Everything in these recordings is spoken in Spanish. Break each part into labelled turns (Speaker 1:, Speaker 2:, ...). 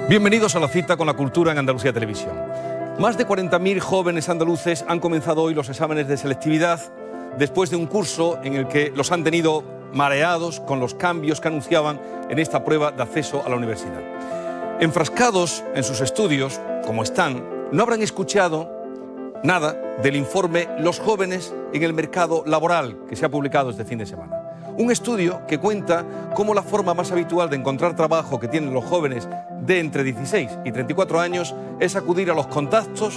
Speaker 1: Bienvenidos a la cita con la cultura en Andalucía Televisión. Más de 40.000 jóvenes andaluces han comenzado hoy los exámenes de selectividad después de un curso en el que los han tenido mareados con los cambios que anunciaban en esta prueba de acceso a la universidad. Enfrascados en sus estudios, como están, no habrán escuchado nada del informe Los jóvenes en el mercado laboral que se ha publicado este fin de semana. Un estudio que cuenta cómo la forma más habitual de encontrar trabajo que tienen los jóvenes de entre 16 y 34 años es acudir a los contactos,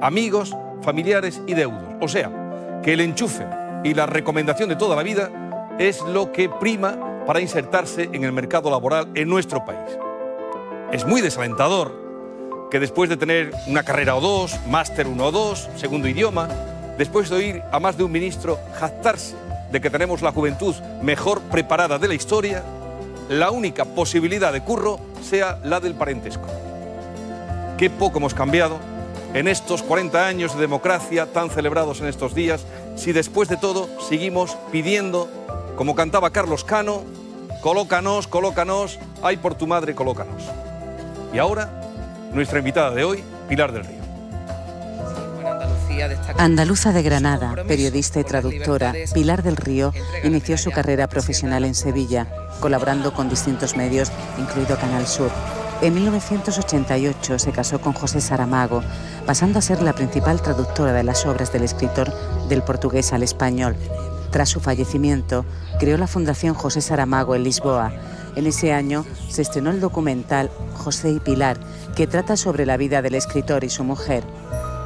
Speaker 1: amigos, familiares y deudos. O sea, que el enchufe y la recomendación de toda la vida es lo que prima para insertarse en el mercado laboral en nuestro país. Es muy desalentador que después de tener una carrera o dos, máster 1 o 2, segundo idioma, después de oír a más de un ministro jactarse de que tenemos la juventud mejor preparada de la historia, la única posibilidad de curro sea la del parentesco. Qué poco hemos cambiado en estos 40 años de democracia tan celebrados en estos días, si después de todo seguimos pidiendo, como cantaba Carlos Cano, colócanos, colócanos, ay por tu madre, colócanos. Y ahora, nuestra invitada de hoy, Pilar del Río.
Speaker 2: Andaluza de Granada, periodista y traductora, Pilar del Río inició su carrera profesional en Sevilla, colaborando con distintos medios, incluido Canal Sur. En 1988 se casó con José Saramago, pasando a ser la principal traductora de las obras del escritor del portugués al español. Tras su fallecimiento, creó la Fundación José Saramago en Lisboa. En ese año se estrenó el documental José y Pilar, que trata sobre la vida del escritor y su mujer.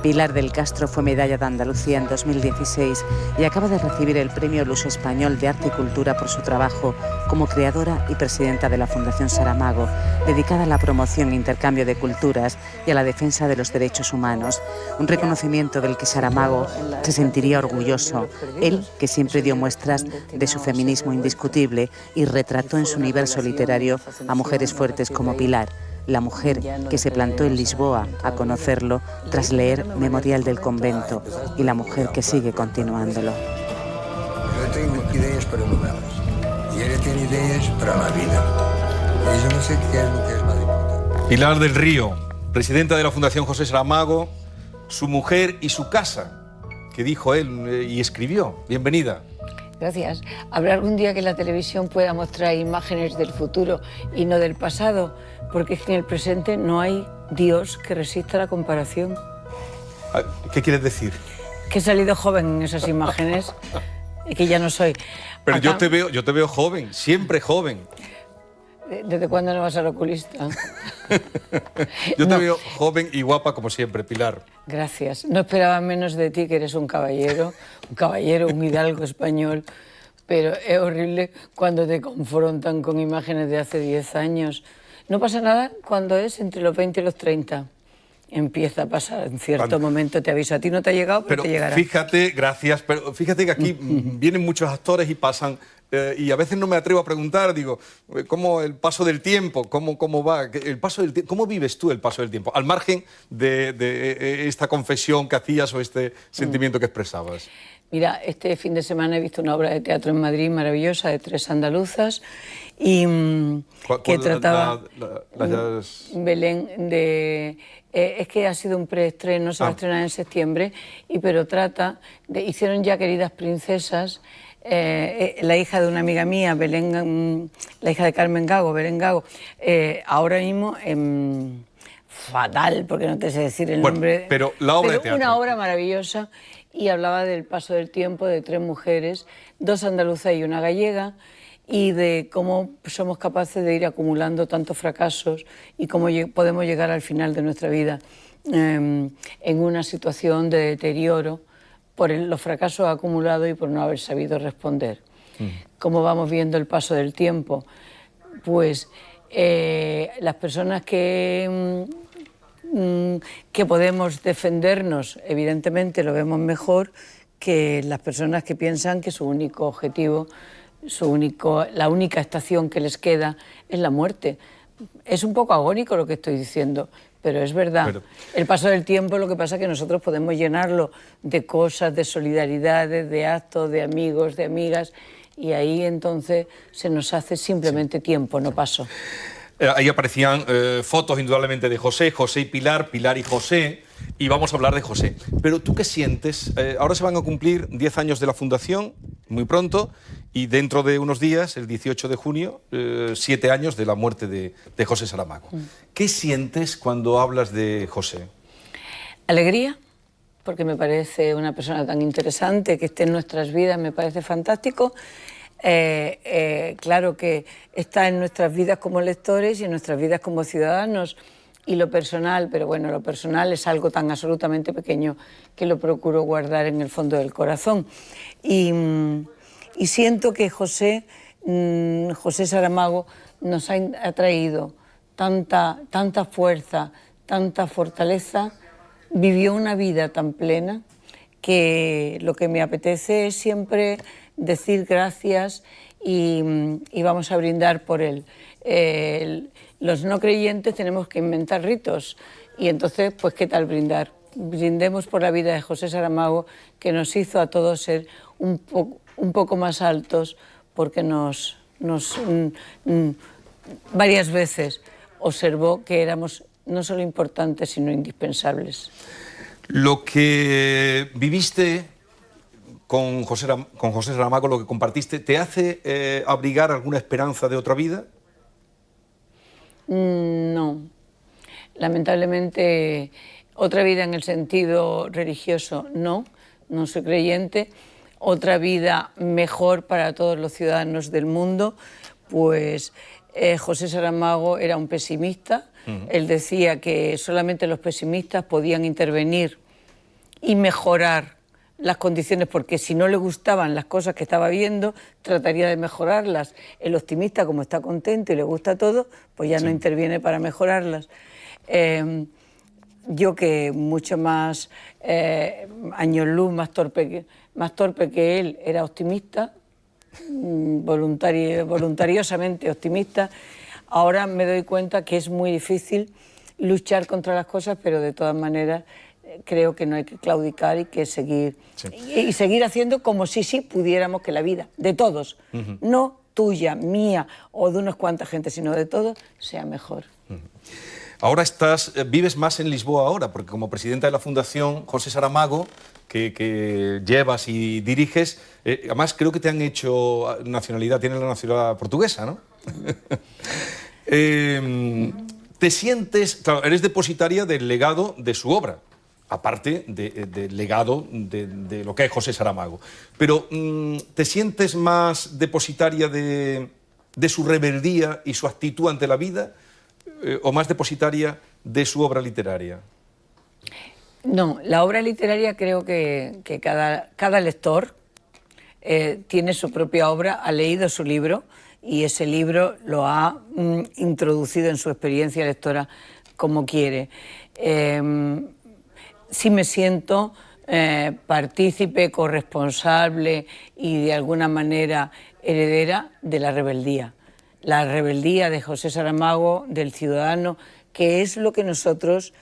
Speaker 2: Pilar del Castro fue medalla de Andalucía en 2016 y acaba de recibir el Premio Luso Español de Arte y Cultura por su trabajo como creadora y presidenta de la Fundación Saramago, dedicada a la promoción e intercambio de culturas y a la defensa de los derechos humanos. Un reconocimiento del que Saramago se sentiría orgulloso. Él, que siempre dio muestras de su feminismo indiscutible y retrató en su universo literario a mujeres fuertes como Pilar, la mujer que se plantó en Lisboa a conocerlo tras leer Memorial del Convento, y la mujer que sigue continuándolo.
Speaker 3: Yo tengo ideas para novelas y él tiene ideas para la vida. Y yo no sé qué es lo que es más importante.
Speaker 1: Pilar del Río, presidenta de la Fundación José Saramago, su mujer y su casa, que dijo él y escribió. Bienvenida.
Speaker 4: Gracias. Habrá algún día que la televisión pueda mostrar imágenes del futuro y no del pasado, porque es que en el presente no hay Dios que resista la comparación.
Speaker 1: ¿Qué quieres decir?
Speaker 4: Que he salido joven en esas imágenes y que ya no soy.
Speaker 1: Pero
Speaker 4: Acá,
Speaker 1: yo te veo joven, siempre joven.
Speaker 4: ¿Desde cuándo no vas al oculista?
Speaker 1: Yo te veo joven y guapa como siempre, Pilar.
Speaker 4: Gracias. No esperaba menos de ti, que eres un caballero, un hidalgo español, pero es horrible cuando te confrontan con imágenes de hace 10 años. No pasa nada cuando es entre los 20 y los 30. Empieza a pasar en cierto momento, te aviso. A ti no te ha llegado, pero te llegará.
Speaker 1: Fíjate, gracias, pero fíjate que aquí vienen muchos actores y pasan, y a veces no me atrevo a preguntar, digo, ¿cómo el paso del tiempo? ¿Cómo va? El paso del tiempo, ¿cómo vives tú el paso del tiempo? Al margen de esta confesión que hacías o este sentimiento que expresabas.
Speaker 4: Mira, este fin de semana he visto una obra de teatro en Madrid maravillosa de 3 andaluzas y que trataba Belén de... es que ha sido un preestreno, se va a estrenar en septiembre, pero trata de... Hicieron ya Queridas princesas, la hija de una amiga mía, Belén, la hija de Carmen Gago, Belén Gago, ahora mismo... fatal, porque no te sé decir el nombre.
Speaker 1: Pero la obra de teatro.
Speaker 4: Una obra maravillosa, y hablaba del paso del tiempo de 3 mujeres, 2 andaluzas y una gallega, y de cómo somos capaces de ir acumulando tantos fracasos y cómo podemos llegar al final de nuestra vida en una situación de deterioro por los fracasos acumulados y por no haber sabido responder. ¿Cómo vamos viendo el paso del tiempo? Pues las personas que podemos defendernos, evidentemente lo vemos mejor que las personas que piensan que su único objetivo, la única estación que les queda es la muerte. Es un poco agónico lo que estoy diciendo, pero es verdad. El paso del tiempo, lo que pasa es que nosotros podemos llenarlo de cosas, de solidaridades, de actos, de amigos, de amigas, y ahí entonces se nos hace simplemente tiempo, no paso.
Speaker 1: Ahí aparecían fotos indudablemente de José, José y Pilar, Pilar y José, y vamos a hablar de José. Pero ¿tú qué sientes? Ahora se van a cumplir 10 años de la fundación, muy pronto, y dentro de unos días, el 18 de junio, 7 años de la muerte de José Saramago. ¿Qué sientes cuando hablas de José?
Speaker 4: Alegría, porque me parece una persona tan interesante, que esté en nuestras vidas, me parece fantástico. Claro que está en nuestras vidas como lectores y en nuestras vidas como ciudadanos, y lo personal, pero bueno, lo personal es algo tan absolutamente pequeño que lo procuro guardar en el fondo del corazón. Y siento que José Saramago nos ha traído tanta fuerza, tanta fortaleza, vivió una vida tan plena que lo que me apetece es siempre decir gracias y vamos a brindar por él. Los no creyentes tenemos que inventar ritos y entonces, pues, ¿qué tal brindar? Brindemos por la vida de José Saramago, que nos hizo a todos ser un poco más altos, porque varias veces observó que éramos no solo importantes, sino indispensables.
Speaker 1: Lo que viviste con José Saramago, lo que compartiste, ¿te hace abrigar alguna esperanza de otra vida?
Speaker 4: No. Lamentablemente, otra vida en el sentido religioso, no soy creyente. Otra vida mejor para todos los ciudadanos del mundo, pues José Saramago era un pesimista. Él decía que solamente los pesimistas podían intervenir y mejorar las condiciones, porque si no le gustaban las cosas que estaba viendo, trataría de mejorarlas. El optimista, como está contento y le gusta todo, pues ya no interviene para mejorarlas. Yo, que mucho más años luz, más torpe que él, era optimista, voluntariosamente optimista, ahora me doy cuenta que es muy difícil luchar contra las cosas, pero de todas maneras creo que no hay que claudicar y que seguir, y seguir haciendo como si sí pudiéramos que la vida de todos, no tuya, mía o de unas cuantas gente, sino de todos, sea mejor.
Speaker 1: Ahora vives más en Lisboa ahora, porque como presidenta de la Fundación José Saramago, que llevas y diriges, además creo que te han hecho nacionalidad, tienes la nacionalidad portuguesa, ¿no? Te sientes, claro, eres depositaria del legado de su obra, aparte del legado de lo que es José Saramago, pero ¿te sientes más depositaria de su rebeldía y su actitud ante la vida, o más depositaria de su obra literaria?
Speaker 4: No, la obra literaria creo que cada lector tiene su propia obra, ha leído su libro y ese libro lo ha introducido en su experiencia lectora como quiere. Sí me siento partícipe, corresponsable y de alguna manera heredera de la rebeldía de José Saramago, del ciudadano, que es lo que nosotros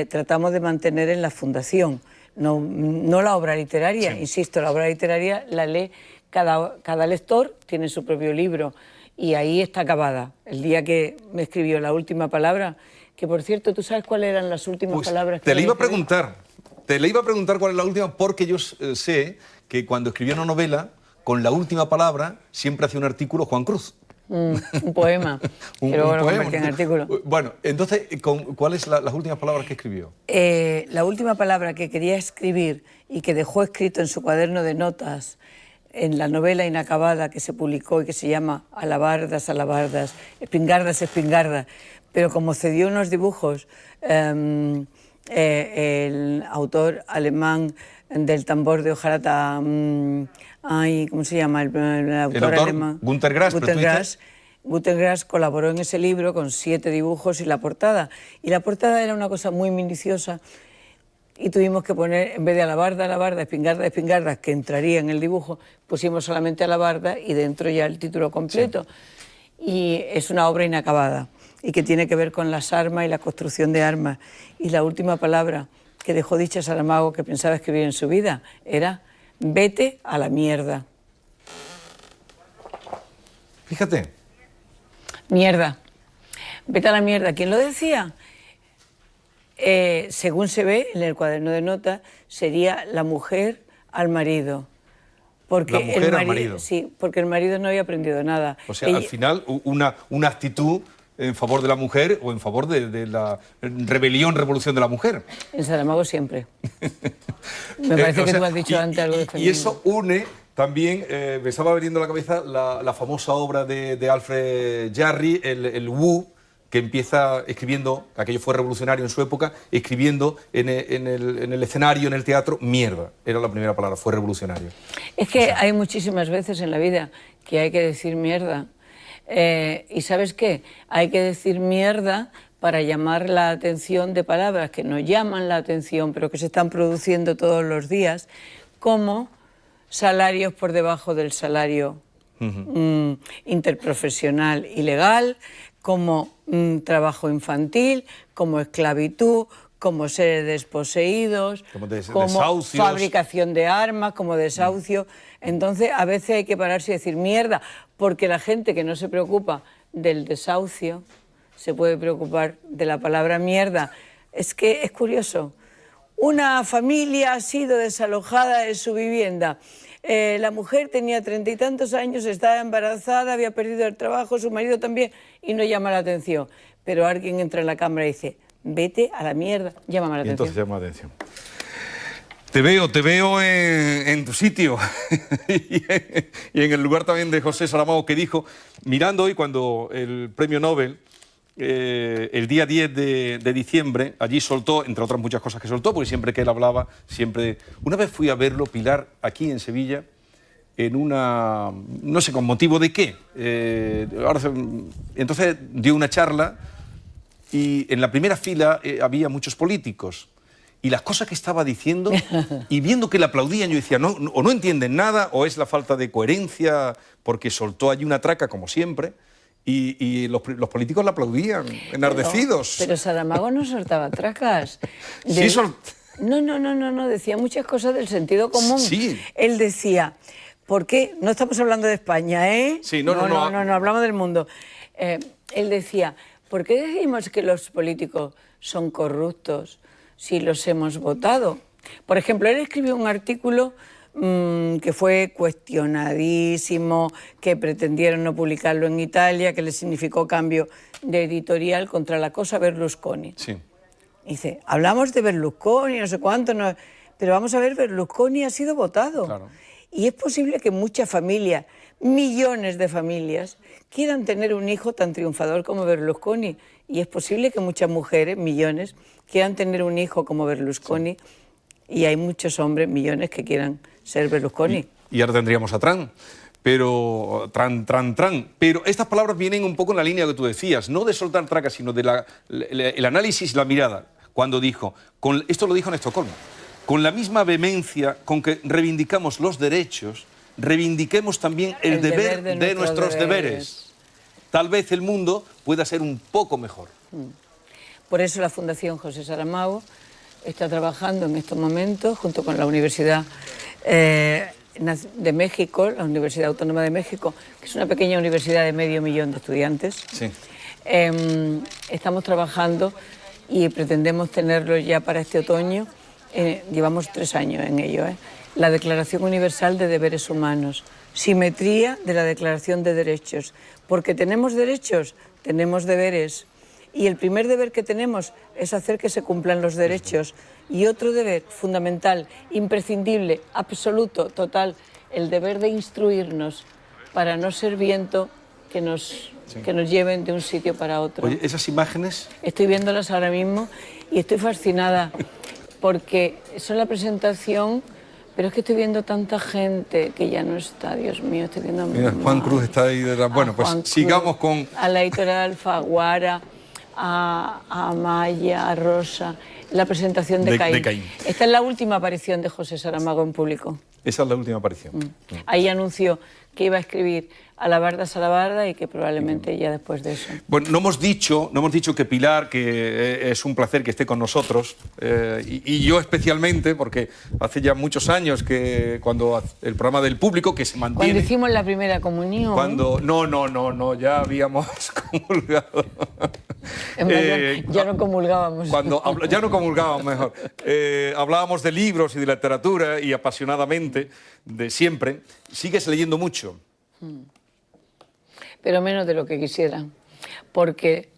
Speaker 4: tratamos de mantener en la Fundación, no la obra literaria. Insisto, la obra literaria la lee cada lector, tiene su propio libro y ahí está acabada. El día que me escribió La última palabra, que por cierto, ¿tú sabes cuáles eran las últimas palabras?
Speaker 1: Te le iba a preguntar cuál es la última, porque yo sé que cuando escribió una novela, con la última palabra siempre hacía un artículo Juan Cruz.
Speaker 4: Un poema, pero bueno, convertí en artículo.
Speaker 1: Bueno, entonces, ¿cuáles son las últimas palabras que escribió?
Speaker 4: La última palabra que quería escribir y que dejó escrito en su cuaderno de notas en la novela inacabada que se publicó y que se llama Alabardas, alabardas, espingardas, espingardas, pero como cedió unos dibujos el autor alemán del tambor de hojarata, ¿cómo se llama? El autor alemán.
Speaker 1: Günter Grass.
Speaker 4: Günter Grass colaboró en ese libro con 7 dibujos y la portada. Y la portada era una cosa muy minuciosa y tuvimos que poner, en vez de alabarda, alabarda, espingarda, espingarda, que entraría en el dibujo, pusimos solamente alabarda y dentro ya el título completo. Sí. Y es una obra inacabada y que tiene que ver con las armas y la construcción de armas. Y la última palabra que dejó dicha Saramago, que pensaba escribir en su vida, era: vete a la mierda.
Speaker 1: Fíjate.
Speaker 4: Mierda. Vete a la mierda. ¿Quién lo decía? Según se ve en el cuaderno de notas, sería la mujer al marido. Porque
Speaker 1: la mujer al marido.
Speaker 4: Sí, porque el marido no había aprendido nada.
Speaker 1: O sea, al final, una actitud en favor de la mujer o en favor de la revolución de la mujer.
Speaker 4: En Saramago siempre. Me parece que tú has dicho antes algo de feminismo.
Speaker 1: Y eso une también, me estaba viniendo a la cabeza la famosa obra de Alfred Jarry, el Wu, que empieza escribiendo, aquello fue revolucionario en su época, escribiendo en el escenario, en el teatro, mierda. Era la primera palabra, fue revolucionario.
Speaker 4: Es que hay muchísimas veces en la vida que hay que decir mierda. ¿Y sabes qué? Hay que decir mierda para llamar la atención de palabras que no llaman la atención, pero que se están produciendo todos los días, como salarios por debajo del salario interprofesional y legal, como trabajo infantil, como esclavitud, como seres desposeídos, como fabricación de armas, como desahucio. Entonces, a veces hay que pararse y decir mierda, porque la gente que no se preocupa del desahucio se puede preocupar de la palabra mierda. Es que es curioso. Una familia ha sido desalojada de su vivienda. La mujer tenía 30 y tantos años, estaba embarazada, había perdido el trabajo, su marido también, y no llama la atención. Pero alguien entra en la cámara y dice, vete a la mierda, llámame la atención.
Speaker 1: Entonces llama la atención. Te veo en tu sitio y en el lugar también de José Saramago, que dijo, mirando hoy cuando el premio Nobel, el día 10 de diciembre, allí soltó, entre otras muchas cosas que soltó, porque siempre que él hablaba, siempre... Una vez fui a verlo, Pilar, aquí en Sevilla, en una... no sé con motivo de qué. Entonces dio una charla y en la primera fila había muchos políticos. Y las cosas que estaba diciendo, y viendo que le aplaudían, yo decía, o no entienden nada, o es la falta de coherencia, porque soltó allí una traca, como siempre, y los políticos le aplaudían, enardecidos.
Speaker 4: Pero Saramago no soltaba tracas.
Speaker 1: Sí,
Speaker 4: No, decía muchas cosas del sentido común.
Speaker 1: Sí.
Speaker 4: Él decía, ¿por qué? No estamos hablando de España, ¿eh?
Speaker 1: Sí, no,
Speaker 4: hablamos del mundo. Él decía, ¿por qué decimos que los políticos son corruptos si los hemos votado? Por ejemplo, él escribió un artículo que fue cuestionadísimo, que pretendieron no publicarlo en Italia, que le significó cambio de editorial contra la cosa Berlusconi.
Speaker 1: Sí.
Speaker 4: Dice, hablamos de Berlusconi, no sé cuánto, pero vamos a ver, Berlusconi ha sido votado.
Speaker 1: Claro.
Speaker 4: Y es posible que muchas familias, millones de familias, quieran tener un hijo tan triunfador como Berlusconi. Y es posible que muchas mujeres, millones, quieran tener un hijo como Berlusconi. Sí. Y hay muchos hombres, millones, que quieran ser Berlusconi.
Speaker 1: Y ahora tendríamos a Trump. Pero, pero estas palabras vienen un poco en la línea que tú decías, no de soltar tracas, sino de el análisis, la mirada, cuando dijo, esto lo dijo en Estocolmo, con la misma vehemencia con que reivindicamos los derechos, reivindiquemos también el deber de nuestros deberes. Tal vez el mundo pueda ser un poco mejor.
Speaker 4: Por eso la Fundación José Saramago está trabajando en estos momentos, junto con la Universidad de México, la Universidad Autónoma de México, que es una pequeña universidad de 500.000 de estudiantes.
Speaker 1: Sí.
Speaker 4: Estamos trabajando y pretendemos tenerlo ya para este otoño. Llevamos 3 años en ello. La Declaración Universal de Deberes Humanos, simetría de la Declaración de Derechos. Porque tenemos derechos, tenemos deberes. Y el primer deber que tenemos es hacer que se cumplan los derechos. Y otro deber fundamental, imprescindible, absoluto, total, el deber de instruirnos para no ser viento que nos lleven de un sitio para otro.
Speaker 1: Oye, esas imágenes...
Speaker 4: Estoy viéndolas ahora mismo y estoy fascinada porque son la presentación, pero es que estoy viendo tanta gente que ya no está, Dios mío, estoy viendo...
Speaker 1: Mira, Juan Cruz está ahí detrás. Bueno, pues sigamos con...
Speaker 4: A la editorial Alfaguara, a Amaya, a Rosa, la presentación de Caín. Esta es la última aparición de José Saramago en público.
Speaker 1: Esa es la última aparición.
Speaker 4: Ahí anunció que iba a escribir Alabarda Salabarda y que probablemente ya después de eso.
Speaker 1: Bueno, no hemos dicho que Pilar, que es un placer que esté con nosotros, y yo especialmente, porque hace ya muchos años que cuando el programa del público, que se mantiene...
Speaker 4: Cuando hicimos la primera comunión...
Speaker 1: No, ya habíamos comulgado.
Speaker 4: Ya no comulgábamos.
Speaker 1: Ya no comulgábamos, mejor. Hablábamos de libros y de literatura y apasionadamente, de siempre. Sigues leyendo mucho.
Speaker 4: Pero menos de lo que quisiera. Porque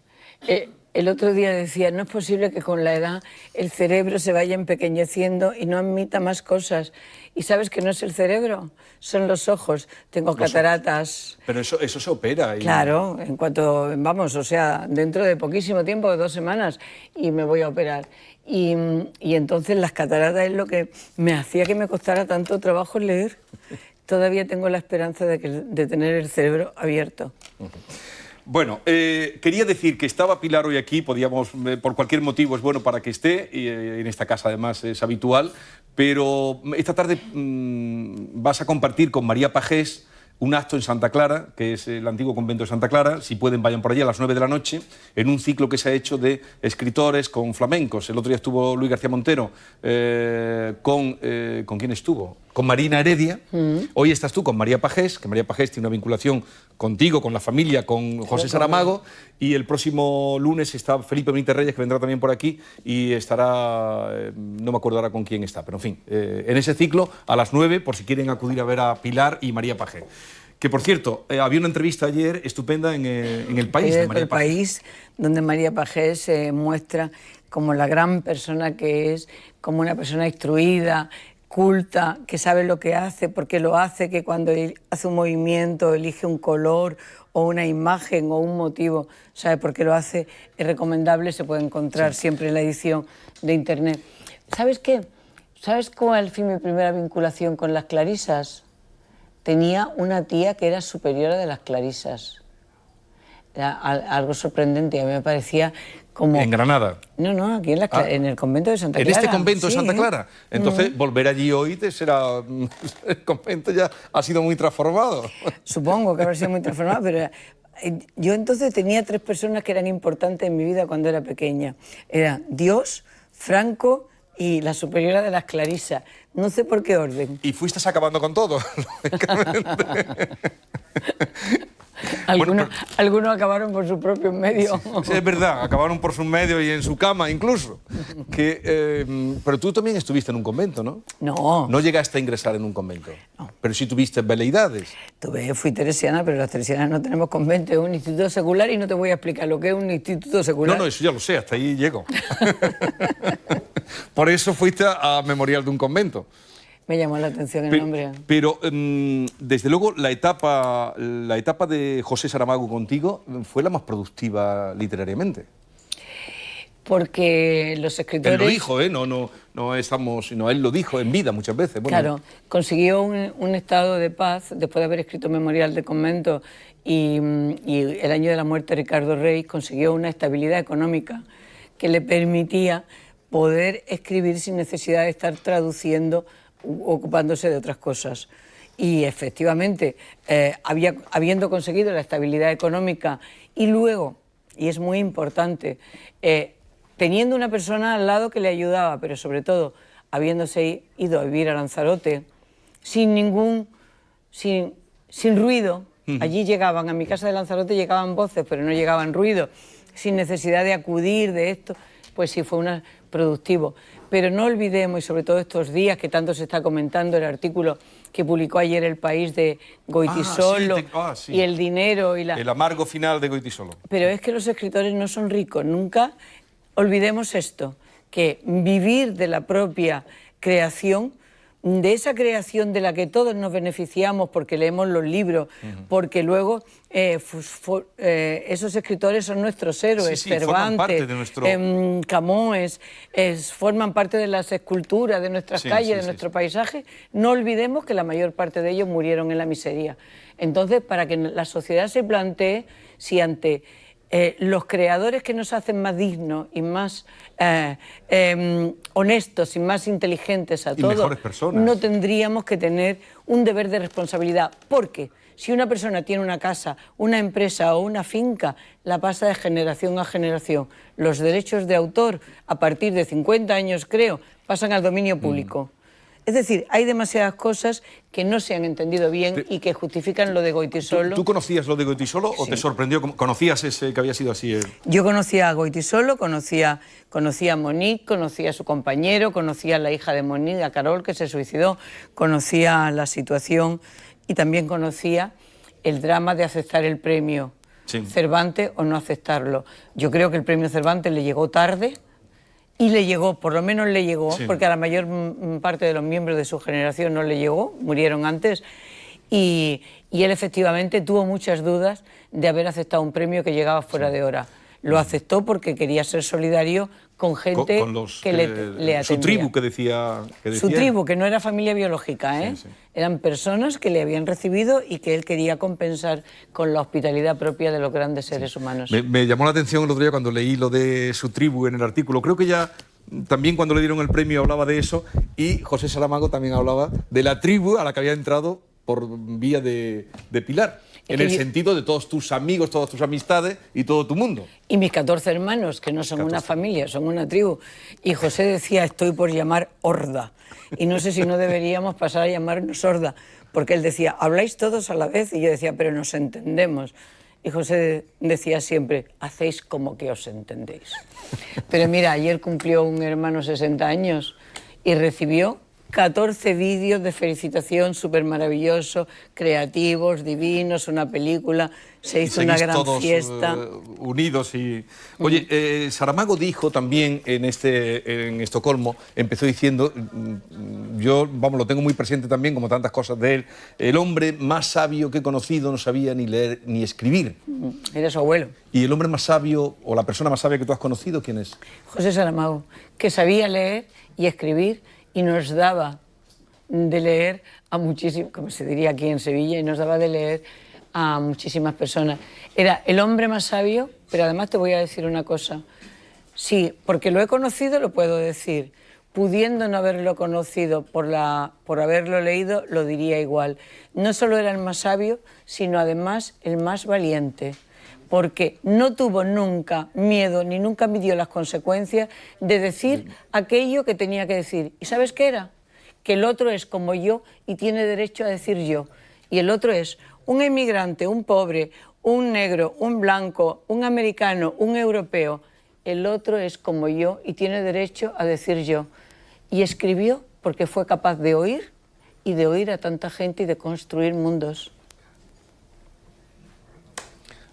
Speaker 4: el otro día decía, no es posible que con la edad el cerebro se vaya empequeñeciendo y no admita más cosas. ¿Y sabes que no es el cerebro? Son los ojos. Tengo cataratas.
Speaker 1: Pero eso se opera.
Speaker 4: Claro, en cuanto, vamos, o sea, dentro de poquísimo tiempo, 2 semanas, y me voy a operar. Y entonces las cataratas es lo que me hacía que me costara tanto trabajo leer. Todavía tengo la esperanza de tener el cerebro abierto.
Speaker 1: Bueno, quería decir que estaba Pilar hoy aquí, podíamos, por cualquier motivo es bueno para que esté, y en esta casa además es habitual, pero esta tarde vas a compartir con María Pagés un acto en Santa Clara, que es el antiguo convento de Santa Clara. Si pueden, vayan por allí a las 9 de la noche, en un ciclo que se ha hecho de escritores con flamencos. El otro día estuvo Luis García Montero, ¿con quién estuvo? Con Marina Heredia. Hoy estás tú con María Pagés, que María Pagés tiene una vinculación contigo, con la familia, con José Saramago, y el próximo lunes está Felipe Benítez Reyes, que vendrá también por aquí, y estará, no me acuerdo ahora con quién está, pero en fin, en ese ciclo, a las 9, por si quieren acudir a ver a Pilar y María Pagés. Que, por cierto, había una entrevista ayer estupenda en El País de María Pagés.
Speaker 4: El País, donde María Pagés se muestra como la gran persona que es, como una persona instruida, culta, que sabe lo que hace, porque lo hace, que cuando hace un movimiento, elige un color o una imagen o un motivo, sabe por qué lo hace, es recomendable, se puede encontrar siempre en la edición de Internet. ¿Sabes qué? ¿Sabes cuál fue mi primera vinculación con las clarisas? Tenía una tía que era superiora de las clarisas. Era algo sorprendente, a mí me parecía como...
Speaker 1: ¿En Granada?
Speaker 4: No, aquí en el convento de Santa Clara.
Speaker 1: ¿En este convento de Santa Clara? Entonces, volver allí hoy te será... El convento ya ha sido muy transformado.
Speaker 4: Supongo que habrá sido muy transformado, pero... Yo entonces tenía 3 personas que eran importantes en mi vida cuando era pequeña. Era Dios, Franco y la superiora de las clarisas. No sé por qué orden.
Speaker 1: Y fuiste acabando con todo, lógicamente.
Speaker 4: Algunos acabaron por sus propios medios.
Speaker 1: Sí, es verdad, acabaron por sus medios y en su cama incluso. Pero tú también estuviste en un convento, ¿no?
Speaker 4: No.
Speaker 1: No llegaste a ingresar en un convento.
Speaker 4: No.
Speaker 1: Pero sí tuviste veleidades.
Speaker 4: Fui teresiana, pero las teresianas no tenemos convento, es un instituto secular y no te voy a explicar lo que es un instituto secular.
Speaker 1: No, eso ya lo sé, hasta ahí llego. Por eso fuiste a Memorial de un convento.
Speaker 4: Me llamó la atención el nombre.
Speaker 1: Pero, desde luego, la etapa de José Saramago contigo fue la más productiva literariamente.
Speaker 4: Porque los escritores...
Speaker 1: Él lo dijo, no estamos, sino él lo dijo en vida muchas veces. Bueno,
Speaker 4: claro, consiguió un estado de paz después de haber escrito Memorial de Convento y el año de la muerte de Ricardo Rey consiguió una estabilidad económica que le permitía poder escribir sin necesidad de estar traduciendo, ocupándose de otras cosas. Y efectivamente, habiendo conseguido la estabilidad económica y luego, y es muy importante, teniendo una persona al lado que le ayudaba, pero sobre todo habiéndose ido a vivir a Lanzarote, sin ruido. Allí llegaban, a mi casa de Lanzarote llegaban voces, pero no llegaban ruido, sin necesidad de acudir de esto, pues sí fue productivo. Pero no olvidemos, y sobre todo estos días que tanto se está comentando, el artículo que publicó ayer El País de Goytisolo y el dinero y la...
Speaker 1: El amargo final de Goytisolo.
Speaker 4: Pero es que los escritores no son ricos, nunca olvidemos esto, que vivir de la propia creación, de esa creación de la que todos nos beneficiamos porque leemos los libros, porque luego esos escritores son nuestros héroes, Cervantes, Camões, forman parte de las esculturas de nuestras calles, de nuestro paisaje. No olvidemos que la mayor parte de ellos murieron en la miseria. Entonces, para que la sociedad se plantee si ante los creadores que nos hacen más dignos y más honestos y más inteligentes a todos, no tendríamos que tener un deber de responsabilidad, porque si una persona tiene una casa, una empresa o una finca, la pasa de generación a generación. Los derechos de autor, a partir de 50 años creo, pasan al dominio público. Es decir, hay demasiadas cosas que no se han entendido bien y que justifican lo de Goytisolo.
Speaker 1: ¿Tú conocías lo de Goytisolo o te sorprendió? ¿Conocías ese que había sido así?
Speaker 4: Yo conocía a Goytisolo, conocía a Monique, conocía a su compañero, conocía a la hija de Monique, a Carol, que se suicidó, conocía la situación y también conocía el drama de aceptar el premio Cervantes o no aceptarlo. Yo creo que el premio Cervantes le llegó tarde. Y le llegó, por lo menos le llegó, porque a la mayor parte de los miembros de su generación no le llegó, murieron antes, y él efectivamente tuvo muchas dudas de haber aceptado un premio que llegaba fuera de hora. Lo aceptó porque quería ser solidario con gente
Speaker 1: con los,
Speaker 4: que le atendía.
Speaker 1: Su tribu que decía
Speaker 4: su tribu, que no era familia biológica, ¿eh? Eran personas que le habían recibido y que él quería compensar con la hospitalidad propia de los grandes seres humanos.
Speaker 1: Me llamó la atención el otro día cuando leí lo de su tribu en el artículo. Creo que ya también cuando le dieron el premio hablaba de eso, y José Saramago también hablaba de la tribu a la que había entrado por vía de Pilar. En el sentido de todos tus amigos, todas tus amistades y todo tu mundo.
Speaker 4: Y mis 14 hermanos, que no son una familia, son una tribu. Y José decía, estoy por llamar horda. Y no sé si no deberíamos pasar a llamarnos horda, porque él decía, habláis todos a la vez, y yo decía, pero nos entendemos. Y José decía siempre, hacéis como que os entendéis. Pero mira, ayer cumplió un hermano 60 años y recibió 14 vídeos de felicitación súper maravillosos, creativos, divinos, una película, se hizo una gran
Speaker 1: todos,
Speaker 4: fiesta.
Speaker 1: Unidos y... Oye, Saramago dijo también en Estocolmo, empezó diciendo, yo, vamos, lo tengo muy presente también, como tantas cosas de él, el hombre más sabio que he conocido no sabía ni leer ni escribir.
Speaker 4: Era su abuelo.
Speaker 1: ¿Y el hombre más sabio, o la persona más sabia que tú has conocido, quién es?
Speaker 4: José Saramago, que sabía leer y escribir, y nos daba de leer a muchísimas, como se diría aquí en Sevilla, y nos daba de leer a muchísimas personas. Era el hombre más sabio, pero además te voy a decir una cosa. Sí, porque lo he conocido, lo puedo decir. Pudiendo no haberlo conocido por haberlo leído, lo diría igual. No solo era el más sabio, sino además el más valiente, porque no tuvo nunca miedo ni nunca midió las consecuencias de decir aquello que tenía que decir. ¿Y sabes qué era? Que el otro es como yo y tiene derecho a decir yo. Y el otro es un emigrante, un pobre, un negro, un blanco, un americano, un europeo. El otro es como yo y tiene derecho a decir yo. Y escribió porque fue capaz de oír y de oír a tanta gente y de construir mundos.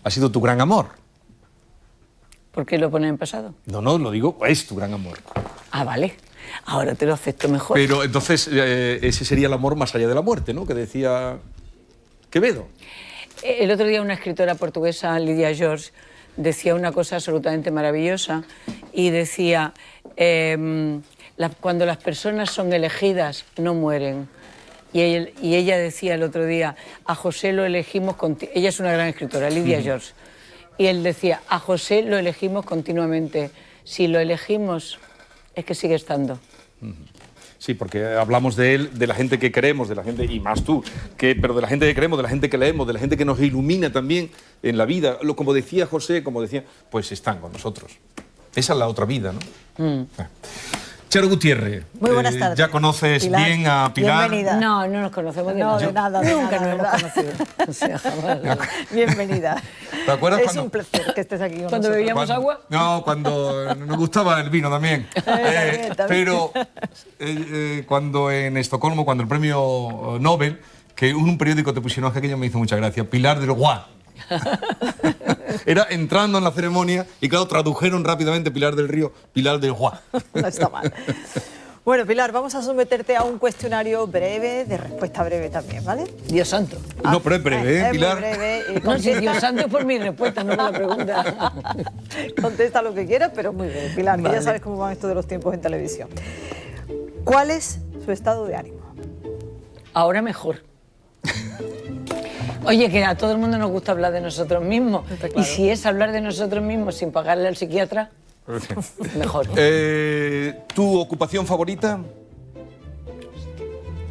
Speaker 1: ¿Ha sido tu gran amor?
Speaker 4: ¿Por qué lo pone en pasado?
Speaker 1: No, lo digo, es tu gran amor.
Speaker 4: Ah, vale. Ahora te lo acepto mejor.
Speaker 1: Pero entonces ese sería el amor más allá de la muerte, ¿no? Que decía Quevedo.
Speaker 4: El otro día una escritora portuguesa, Lydia George, decía una cosa absolutamente maravillosa y decía, cuando las personas son elegidas, no mueren. Y ella decía el otro día, a José lo elegimos... Ella es una gran escritora, Lydia George. Y él decía, a José lo elegimos continuamente. Si lo elegimos, es que sigue estando.
Speaker 1: Sí, porque hablamos de él, de la gente que queremos, de la gente, y más tú, pero de la gente que queremos, de la gente que leemos, de la gente que nos ilumina también en la vida. Como decía José, pues están con nosotros. Esa es la otra vida, ¿no? Charo Gutiérrez,
Speaker 5: muy buenas tardes.
Speaker 1: ¿Ya conoces
Speaker 5: Pilar,
Speaker 1: bien a Pilar?
Speaker 5: Bienvenida.
Speaker 4: No nos conocemos de
Speaker 5: nada.
Speaker 4: No,
Speaker 5: de nada,
Speaker 4: nunca nos
Speaker 5: ¿verdad?
Speaker 4: hemos conocido. O sea, jamás.
Speaker 5: Bienvenida.
Speaker 1: ¿Te acuerdas
Speaker 5: es
Speaker 1: cuando...
Speaker 5: un placer que estés aquí con
Speaker 4: ¿Cuando
Speaker 5: nosotros.
Speaker 4: bebíamos agua?
Speaker 1: No, cuando nos gustaba el vino también.
Speaker 5: También.
Speaker 1: Pero cuando en Estocolmo, cuando el premio Nobel, que en un periódico te pusieron aquello, me hizo mucha gracia, Pilar del Roi. Era entrando en la ceremonia y claro, tradujeron rápidamente Pilar del Río, Pilar del Roi.
Speaker 5: No está mal. Bueno, Pilar, vamos a someterte a un cuestionario breve, de respuesta breve también, ¿vale?
Speaker 4: Dios santo.
Speaker 1: No, pero es breve, ¿eh, Pilar?
Speaker 5: Muy breve. Y
Speaker 4: No, sí, Dios santo es por mi respuesta, no por la pregunta.
Speaker 5: Contesta lo que quieras, pero muy breve, Pilar,
Speaker 4: Vale.
Speaker 5: que ya sabes cómo van esto de los tiempos en televisión. ¿Cuál es su estado de ánimo?
Speaker 4: Ahora mejor. Oye, que a todo el mundo nos gusta hablar de nosotros mismos.
Speaker 5: Está claro.
Speaker 4: Y si es hablar de nosotros mismos sin pagarle al psiquiatra, mejor.
Speaker 1: ¿Tu ocupación favorita?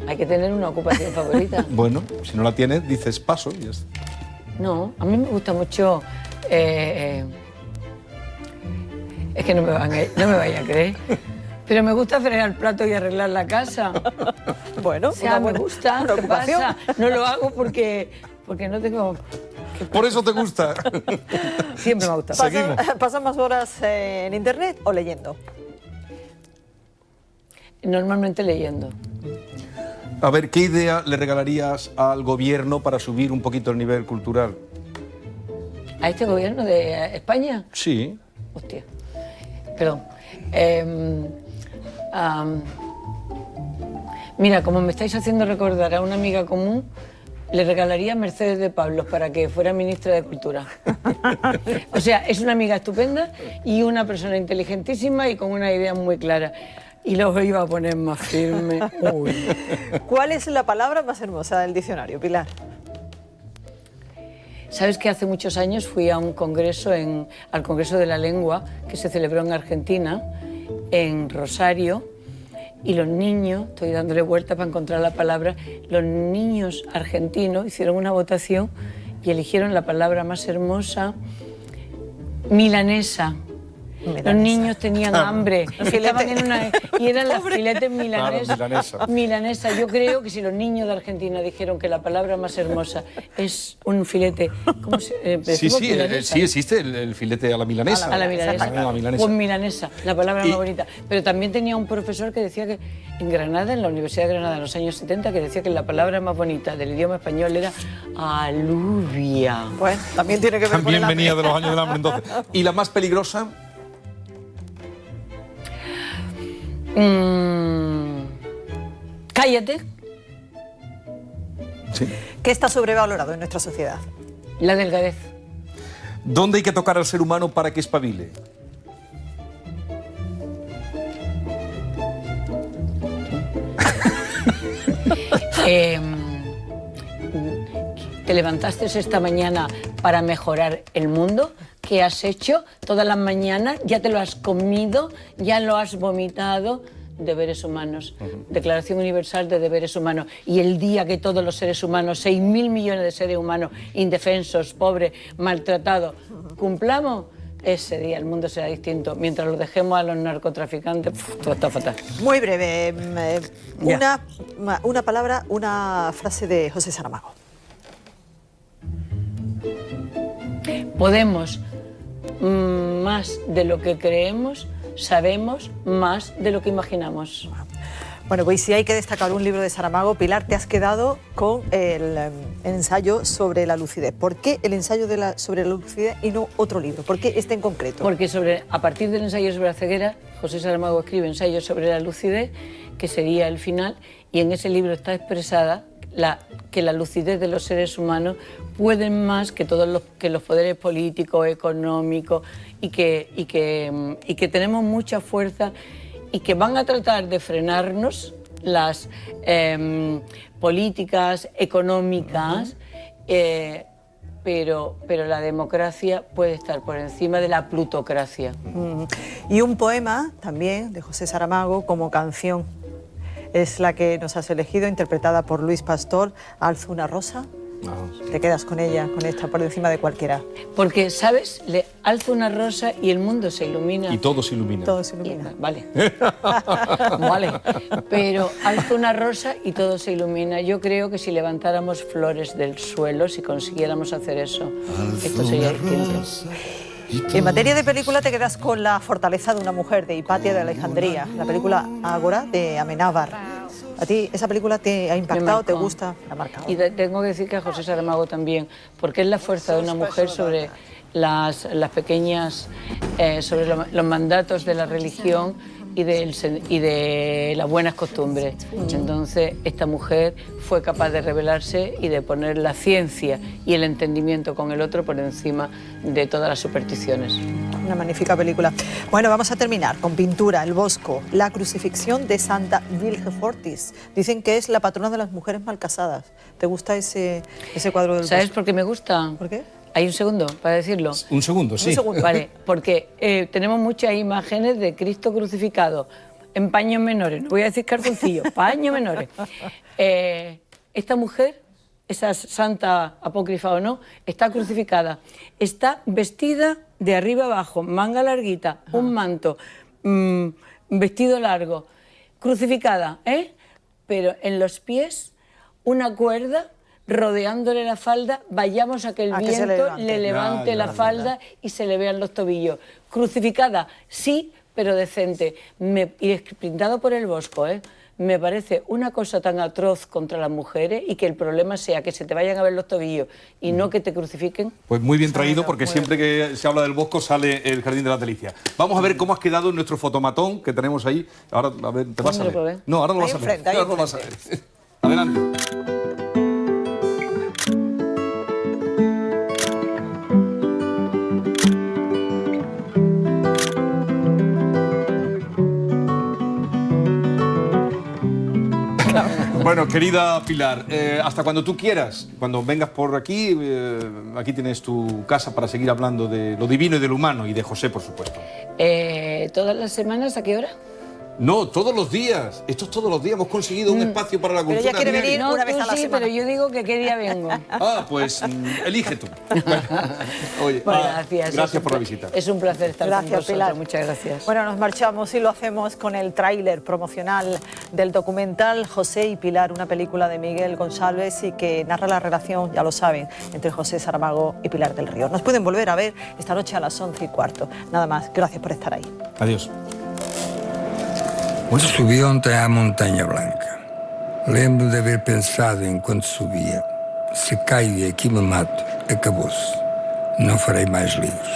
Speaker 4: Hay que tener una ocupación favorita.
Speaker 1: Bueno, si no la tienes, dices paso y ya está.
Speaker 4: No, a mí me gusta mucho... es que no me vaya a creer. Pero me gusta fregar el plato y arreglar la casa.
Speaker 5: Bueno,
Speaker 4: O sea, me gusta.
Speaker 5: una
Speaker 4: ¿Qué
Speaker 5: ocupación.
Speaker 4: pasa? No lo hago porque no tengo...
Speaker 1: Por eso te gusta.
Speaker 4: Siempre me ha gustado.
Speaker 1: Seguimos.
Speaker 5: ¿Pasas más horas en internet o leyendo?
Speaker 4: Normalmente leyendo.
Speaker 1: A ver, ¿qué idea le regalarías al gobierno para subir un poquito el nivel cultural?
Speaker 4: ¿A este gobierno de España?
Speaker 1: Sí.
Speaker 4: Hostia. Perdón. Mira, como me estáis haciendo recordar a una amiga común, le regalaría a Mercedes de Pablos para que fuera ministra de Cultura. O sea, es una amiga estupenda y una persona inteligentísima y con una idea muy clara. Y luego iba a poner más firme. Uy.
Speaker 5: ¿Cuál es la palabra más hermosa del diccionario, Pilar?
Speaker 4: Sabes que hace muchos años fui a un congreso, al Congreso de la Lengua, que se celebró en Argentina, en Rosario, y los niños, estoy dándole vuelta para encontrar la palabra, los niños argentinos hicieron una votación y eligieron la palabra más hermosa, milanesa. Los niños tenían hambre, estaban y eran las filetes milanesas.
Speaker 1: Claro,
Speaker 4: Milanesa. Yo creo que si los niños de Argentina dijeron que la palabra más hermosa es un filete, ¿cómo se
Speaker 1: Sí,
Speaker 4: decimos
Speaker 1: sí,
Speaker 4: milanesa?
Speaker 1: sí existe el filete a la milanesa.
Speaker 4: A la milanesa.
Speaker 1: A la milanesa.
Speaker 4: Pues milanesa, la palabra
Speaker 1: Y-
Speaker 4: más bonita. Pero también tenía un profesor que decía que en Granada, en la Universidad de Granada, en los años 70, que decía que la palabra más bonita del idioma español era alubia.
Speaker 5: Bueno, también tiene que ver con
Speaker 1: También
Speaker 5: el hambre.
Speaker 1: venía de los años del hambre entonces. ¿Y la más peligrosa?
Speaker 4: Cállate,
Speaker 1: Sí.
Speaker 5: ¿Qué está sobrevalorado en nuestra sociedad?
Speaker 4: la delgadez.
Speaker 1: ¿Dónde hay que tocar al ser humano para que espabile?
Speaker 4: ¿Te levantaste esta mañana para mejorar el mundo? ¿Qué has hecho todas las mañanas? ¿Ya te lo has comido? ¿Ya lo has vomitado? Deberes humanos. Declaración Universal de Deberes Humanos. Y el día que todos los seres humanos, 6.000 millones de seres humanos, indefensos, pobres, maltratados, cumplamos, ese día el mundo será distinto. Mientras lo dejemos a los narcotraficantes, todo está fatal.
Speaker 5: Muy breve,
Speaker 4: Ya.
Speaker 5: una palabra, una frase de José Saramago.
Speaker 4: Podemos más de lo que creemos, sabemos más de lo que imaginamos.
Speaker 5: Bueno, pues si hay que destacar un libro de Saramago, Pilar, te has quedado con el ensayo sobre la lucidez. ¿Por qué el ensayo sobre la lucidez y no otro libro? ¿Por qué este en concreto?
Speaker 4: Porque a partir del ensayo sobre la ceguera, José Saramago escribe ensayo sobre la lucidez, que sería el final, y en ese libro está expresada que la lucidez de los seres humanos pueden más que que los poderes políticos, económicos, y que tenemos mucha fuerza y que van a tratar de frenarnos las políticas económicas, pero la democracia puede estar por encima de la plutocracia.
Speaker 5: Y un poema también de José Saramago como canción. Es la que nos has elegido, interpretada por Luis Pastor, Alzo una rosa. Te quedas con ella, con esta, por encima de cualquiera.
Speaker 4: Porque, ¿sabes? Le alzo una rosa y el mundo se ilumina.
Speaker 1: Y todo se ilumina.
Speaker 5: Todo se ilumina.
Speaker 4: Vale. Vale. Pero alzo una rosa y todo se ilumina. Yo creo que si levantáramos flores del suelo, si consiguiéramos hacer eso, esto sería distinto.
Speaker 5: En materia de película te quedas con La fortaleza de una mujer, de Hipatia de Alejandría, la película Ágora de Amenábar. ¿A ti esa película te ha
Speaker 4: Me
Speaker 5: impactado, te
Speaker 4: marcó.
Speaker 5: gusta? Me ha marcado.
Speaker 4: Y tengo que decir que a José Saramago también, porque es la fuerza de una mujer sobre las pequeñas, sobre los mandatos de la religión y de las buenas costumbres. Entonces, esta mujer fue capaz de rebelarse y de poner la ciencia y el entendimiento con el otro por encima de todas las supersticiones.
Speaker 5: Una magnífica película. Bueno, vamos a terminar con pintura, El Bosco, la crucifixión de Santa Vilgefortis. Dicen que es la patrona de las mujeres mal casadas. ¿Te gusta ese cuadro del
Speaker 4: ¿Sabes
Speaker 5: Bosco?
Speaker 4: por qué me gusta?
Speaker 5: ¿Por qué?
Speaker 4: Hay un segundo para decirlo.
Speaker 1: Un segundo, sí.
Speaker 5: Un segundo.
Speaker 4: Vale, porque tenemos muchas imágenes de Cristo crucificado en paños menores. No voy a decir calzoncillos, paños menores. Esta mujer, esa santa apócrifa o no, está crucificada. Está vestida de arriba abajo, manga larguita, un manto, vestido largo, crucificada, pero en los pies una cuerda rodeándole la falda, vayamos a que el viento le levante la falda y se le vean los tobillos. Crucificada, sí, pero decente. Y pintado por el Bosco, me parece una cosa tan atroz contra las mujeres y que el problema sea que se te vayan a ver los tobillos y no que te crucifiquen.
Speaker 1: Pues muy bien traído, porque siempre que se habla del Bosco sale el Jardín de las Delicias. Vamos a ver cómo has quedado en nuestro fotomatón que tenemos ahí. Ahora, a ver, ¿te vas a ver? No, ahora no lo vas a ver. Ahora no lo vas a ver. Adelante. Bueno, querida Pilar, hasta cuando tú quieras, cuando vengas por aquí, aquí tienes tu casa para seguir hablando de lo divino y de lo humano, y de José, por supuesto.
Speaker 4: ¿Todas las semanas a qué hora?
Speaker 1: No, todos los días. Esto es todos los días. Hemos conseguido un espacio para la cultura.
Speaker 5: Pero ella quiere venir
Speaker 4: No,
Speaker 5: una vez a la semana.
Speaker 4: pero yo digo que qué día vengo.
Speaker 1: Ah, pues elige tú. Oye,
Speaker 4: Bueno, gracias.
Speaker 1: Gracias por la visita.
Speaker 4: Es un placer estar con vosotros.
Speaker 5: Pilar.
Speaker 4: Muchas gracias.
Speaker 5: Bueno, nos marchamos y lo hacemos con el tráiler promocional del documental José y Pilar, una película de Miguel González y que narra la relación, ya lo saben, entre José Saramago y Pilar del Río. Nos pueden volver a ver esta noche a las 11:15. Nada más, gracias por estar ahí.
Speaker 1: Adiós.
Speaker 3: Subi ontem à Montanha Blanca. Lembro de haber pensado enquanto subia: se caio e aqui me mato, acabou-se. Não farei mais livros.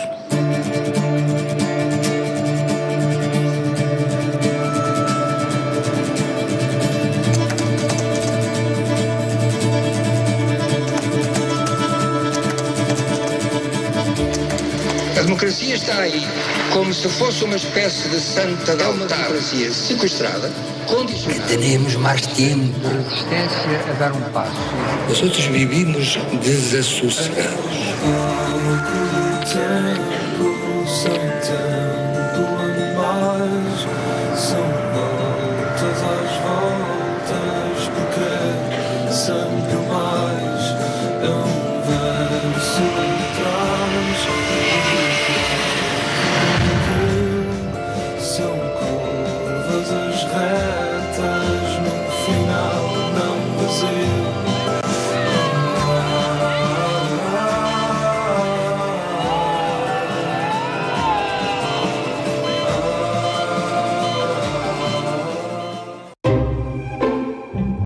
Speaker 3: A democracia está aí, como se fosse uma espécie de santa de altar. É uma democracia sequestrada, condicionada. Teremos mais tempo. Resistência a dar um passo. Nós outros vivimos desassossegados. São curvas as regras.